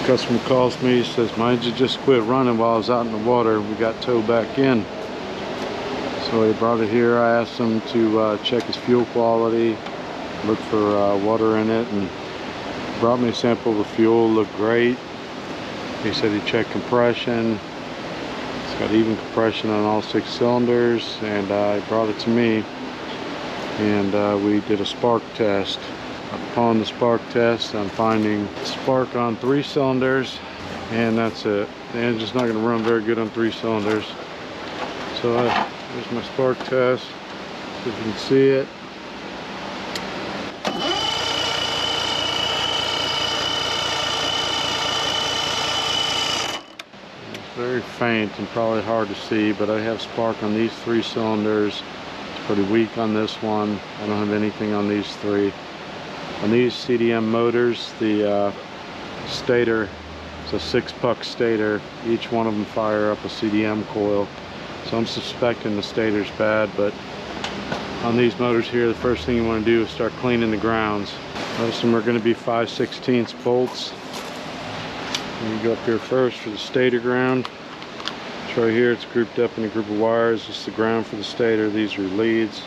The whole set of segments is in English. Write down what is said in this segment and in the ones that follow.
Customer calls me, he says my engine just quit running while I was out in the water. We got towed back in. So he brought it here. I asked him to check his fuel quality, look for water in it, and brought me a sample of the fuel. Looked great. He said he checked compression. It's got even compression on all 6 cylinders, and he brought it to me, and we did a spark test. Upon the spark test, I'm finding spark on 3 cylinders, and that's it. The engine's not going to run very good on 3 cylinders. So there's my spark test, if you can see it. It's very faint and probably hard to see, but I have spark on these 3 cylinders. It's pretty weak on this one. I don't have anything on these 3. On these CDM motors, the stator, it's a 6-puck stator. Each one of them fire up a CDM coil. So I'm suspecting the stator's bad, but on these motors here, the first thing you want to do is start cleaning the grounds. Most of them are going to be 5/16 bolts. And you go up here first for the stator ground. It's right here, it's grouped up in a group of wires. This is the ground for the stator. These are leads.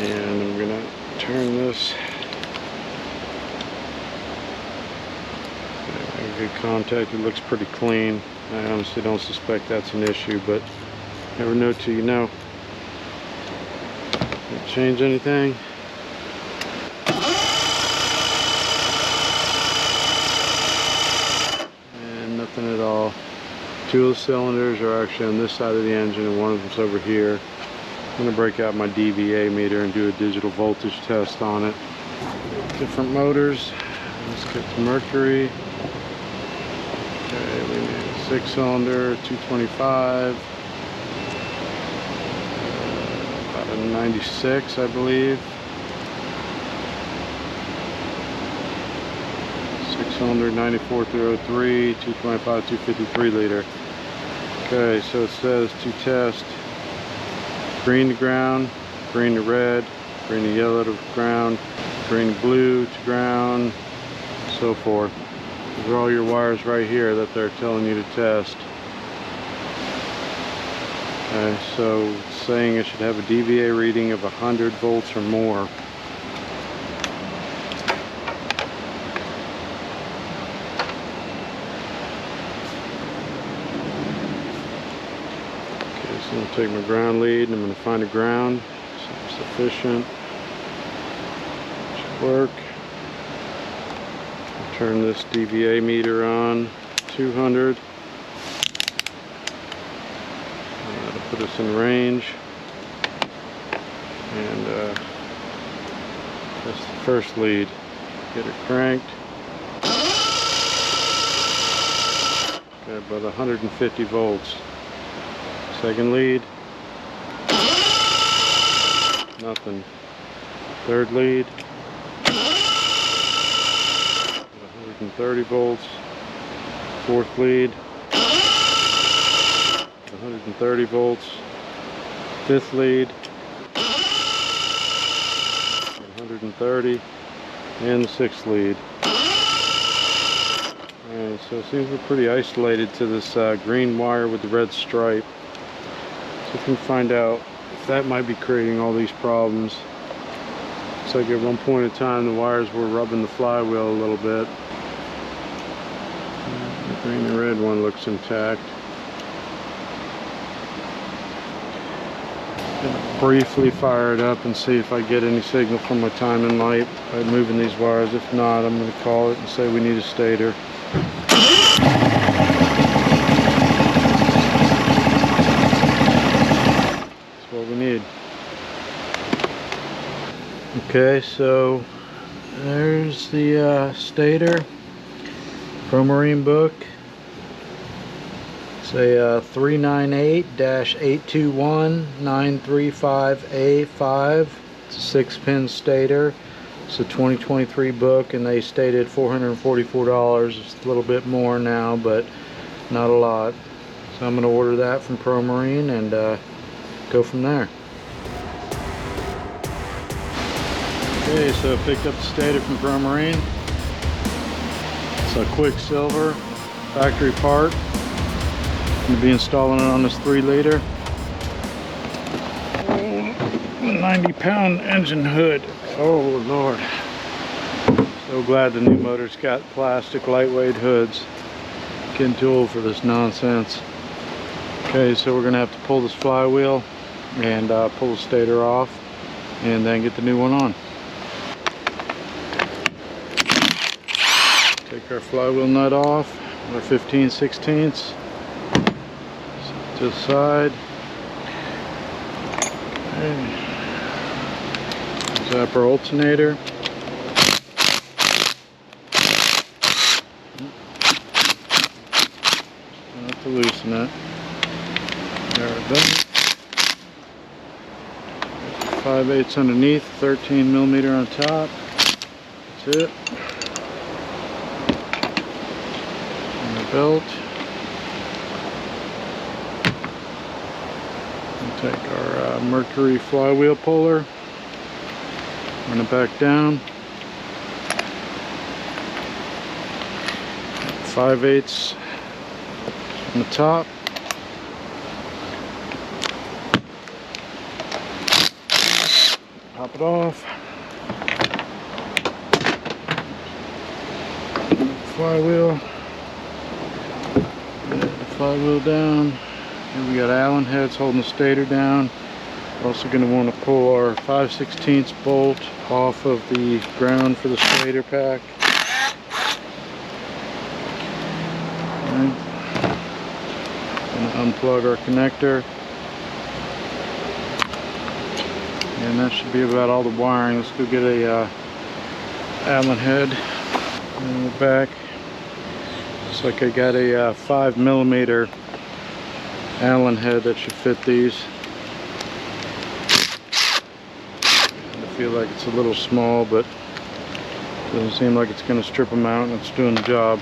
And I'm going to turn this. Good contact, it looks pretty clean. I honestly don't suspect that's an issue, but never know till you know. Don't change anything. And nothing at all. 2 of the cylinders are actually on this side of the engine, and one of them's over here. I'm going to break out my DVA meter and do a digital voltage test on it. Different motors. Let's get the mercury. Okay, we need a 6-cylinder, 225, about a 96, I believe. 6-cylinder, 94 through 03, 225, 253 liter. Okay, so it says to test green to ground, green to red, green to yellow to ground, green to blue to ground, so forth. These are all your wires right here that they're telling you to test. Okay, so it's saying it should have a DVA reading of 100 volts or more. Okay, so I'm going to take my ground lead and I'm going to find a ground. So sufficient. Should work. Turn this DVA meter on, 200. That'll put us in range. And that's the first lead. Get it cranked. Okay, about 150 volts. Second lead. Nothing. Third lead. 130 volts. Fourth lead, 130 volts. Fifth lead, 130, and the sixth lead. Alright, so it seems we're pretty isolated to this green wire with the red stripe. So we can find out if that might be creating all these problems. Looks like at one point in time the wires were rubbing the flywheel a little bit. The green and red one looks intact. Gonna briefly fire it up and see if I get any signal from my timing light by moving these wires. If not, I'm going to call it and say we need a stator. That's what we need. Okay, so there's the stator. Pro Marine book. It's a 398-821-935A5. It's a 6-pin stator. It's a 2023 book, and they stated $444. It's a little bit more now, but not a lot. So I'm going to order that from Pro Marine and go from there. Okay, so I picked up the stator from Pro Marine. It's a Quicksilver factory part. I'm going to be installing it on this 3-liter. 90-pound engine hood. Oh Lord. So glad the new motor's got plastic lightweight hoods. Getting too old for this nonsense. Okay, so we're going to have to pull this flywheel and pull the stator off and then get the new one on. Take our flywheel nut off, our 15/16 to the side. Okay. Zap our alternator. Have to loosen it. There we go. 5/8 underneath, 13mm on top. That's it. Belt. We'll take our mercury flywheel puller, run it back down. 5/8 on the top. Pop it off. Flywheel. Flywheel down. Here we got Allen heads holding the stator down. We're also going to want to pull our 5/16 bolt off of the ground for the stator pack. Okay. Going to unplug our connector. And that should be about all the wiring. Let's go get a Allen head. And we're back. Looks like I got a 5mm Allen head that should fit these. I feel like it's a little small, but doesn't seem like it's going to strip them out, and it's doing the job.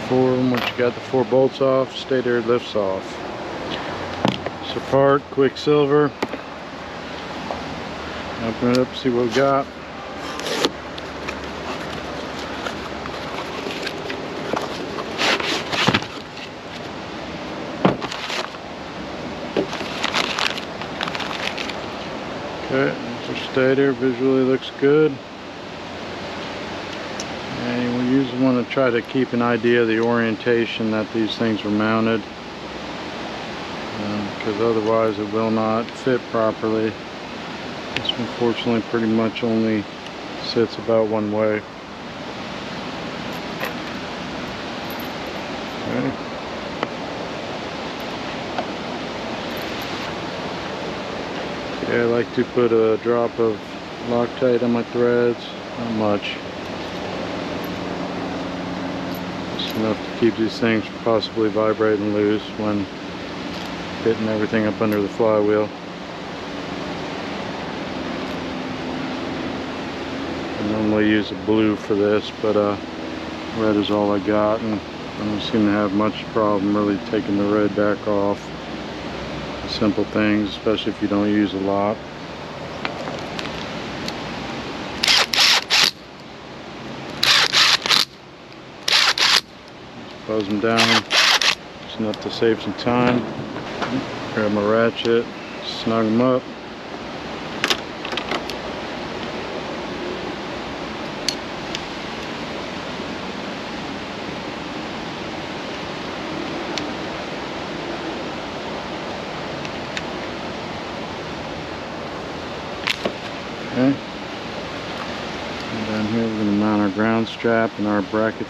Once you got the 4 bolts off, stator lifts off. So part, Quicksilver. Open it up, see what we got. Okay, that's our stator. Visually looks good. And we usually want to try to keep an idea of the orientation that these things are mounted, because otherwise it will not fit properly. This unfortunately pretty much only sits about one way. Okay. Okay, I like to put a drop of Loctite on my threads, not much. Enough to keep these things from possibly vibrating loose when hitting everything up under the flywheel. I normally use a blue for this, but red is all I got, and I don't seem to have much problem really taking the red back off. Simple things, especially if you don't use a lot. Close them down, just enough to save some time. Grab my ratchet, snug them up. Okay. And down here we're going to mount our ground strap and our bracket.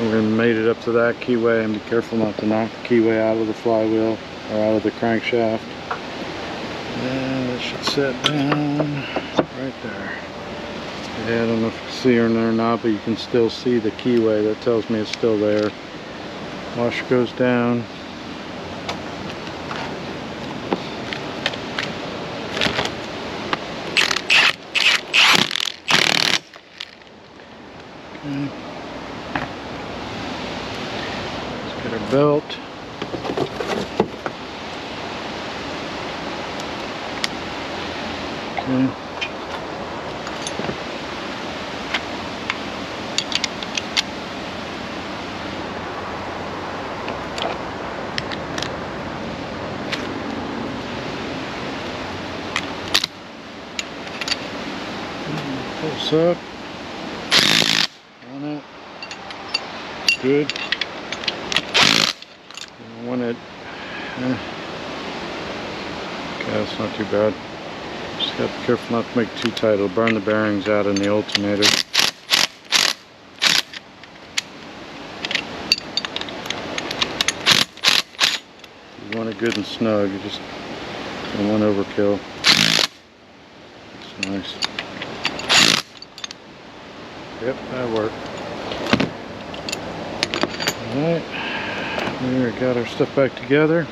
We're going to mate it up to that keyway, and be careful not to knock the keyway out of the flywheel or out of the crankshaft. And it should set down right there. Yeah, I don't know if you can see her or not, but you can still see the keyway. That tells me it's still there. Washer goes down. Okay. Let's get our belt. Okay. Close up on it. Good. I want it. Okay, that's not too bad. Just got to be careful not to make it too tight. It'll burn the bearings out in the alternator. You want it good and snug. You just don't want overkill. That's nice. Yep, that worked. Alright, we got our stuff back together.